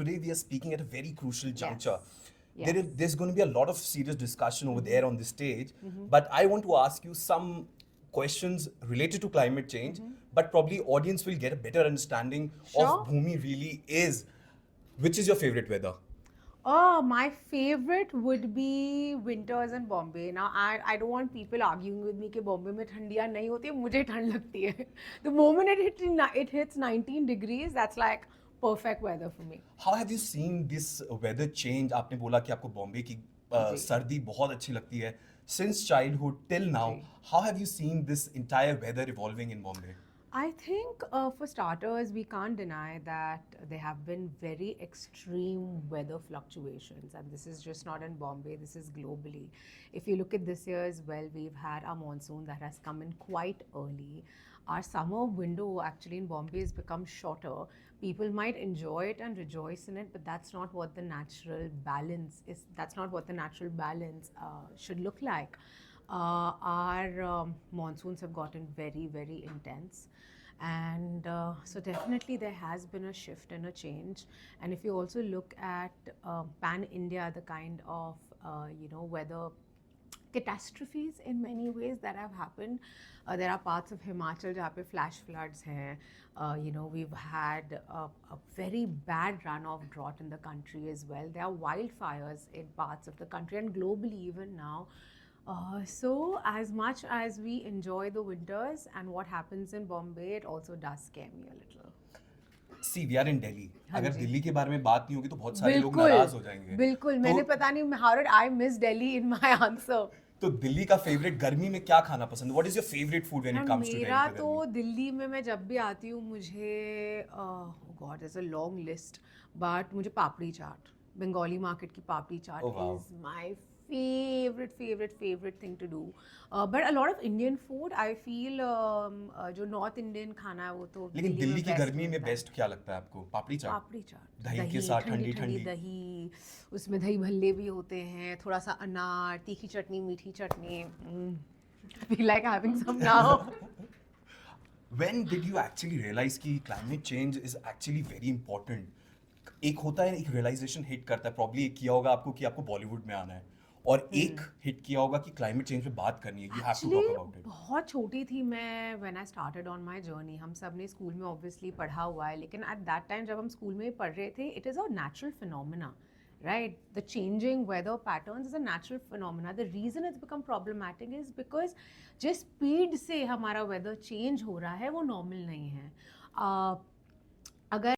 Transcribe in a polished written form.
today we are speaking at a very crucial juncture. Yes. There's going to be a lot of serious discussion over there on the stage, but I want to ask you some questions related to climate change, but probably audience will get a better understanding of Sure. Bhumi really is. Which is your favorite weather? Oh, my favorite would be winters in Bombay. Now, I don't want people arguing with me कि बॉम्बे में ठंडियाँ नहीं होती है, मुझे ठंड लगती है. The moment it hits 19 degrees, that's like perfect weather for me. How have you seen this weather change? आपने बोला कि आपको बॉम्बे की जी. सर्दी बहुत अच्छी लगती है. Since childhood till now, ji. how have you seen this entire weather evolving in Bombay? I think for starters, we can't deny that there have been very extreme weather fluctuations, and this is just not in Bombay, this is globally. If you look at this year as well, we've had our monsoon that has come in quite early. Our summer window actually in Bombay has become shorter. People might enjoy it and rejoice in it, but that's not what the natural balance is. That's not what the natural balance should look like. Our monsoons have gotten very, very intense. And so definitely there has been a shift and a change. And if you also look at pan India, the kind of weather catastrophes in many ways that have happened. There are parts of Himachal जहाँ पे flash floods हैं. We've had a very bad run of drought in the country as well. There are wildfires in parts of the country and globally even now. So as much as we enjoy the winters and what happens in Bombay, it also does scare me a little. See, we are in Delhi. हाँ अगर जी. दिल्ली के बारे में बात नहीं होगी तो बहुत सारे लोग बिल्कुल नाराज हो जाएंगे. बिल्कुल मैंने पता नहीं how did I miss Delhi in my answer. तो दिल्ली का फेवरेट गर्मी में क्या खाना पसंद? What is your favorite food when it And comes to मेरा Delhi? तो दिल्ली में मैं जब भी आती हूँ मुझे God is a long list but मुझे पापड़ी चाट बंगाली मार्केट की पापड़ी चाट Oh, wow. Is my favorite thing to do. But a lot of Indian food I feel जो नॉर्थ इंडियन खाना है वो तो लेकिन दिल्ली की best गर्मी में मिलता है. बेस्ट क्या लगता है आपको? पापड़ी चाट. पापड़ी चाट दही के साथ ठंडी ठंडी. दही उसमें दही भल्ले भी होते हैं थोड़ा सा अनार तीखी चटनी मीठी चटनी. I feel like having some now. When did you actually realize कि climate change is actually very important? एक होता है एक realization hit करता है. Probably एक किया होगा आपको कि आपको बॉलीवुड में आना है और एक हिट किया होगा कि climate change पे बात करनी है. You have to talk Actually, about it. बहुत छोटी थी मैं when I started on my journey. हम सब ने स्कूल में obviously पढ़ा हुआ है लेकिन at that time जब हम स्कूल में पढ़ रहे थे it is a natural phenomena. Right, the changing weather patterns is a natural phenomena. The reason it's become problematic is because जिस स्पीड से हमारा weather change हो रहा है वो normal नहीं है. अगर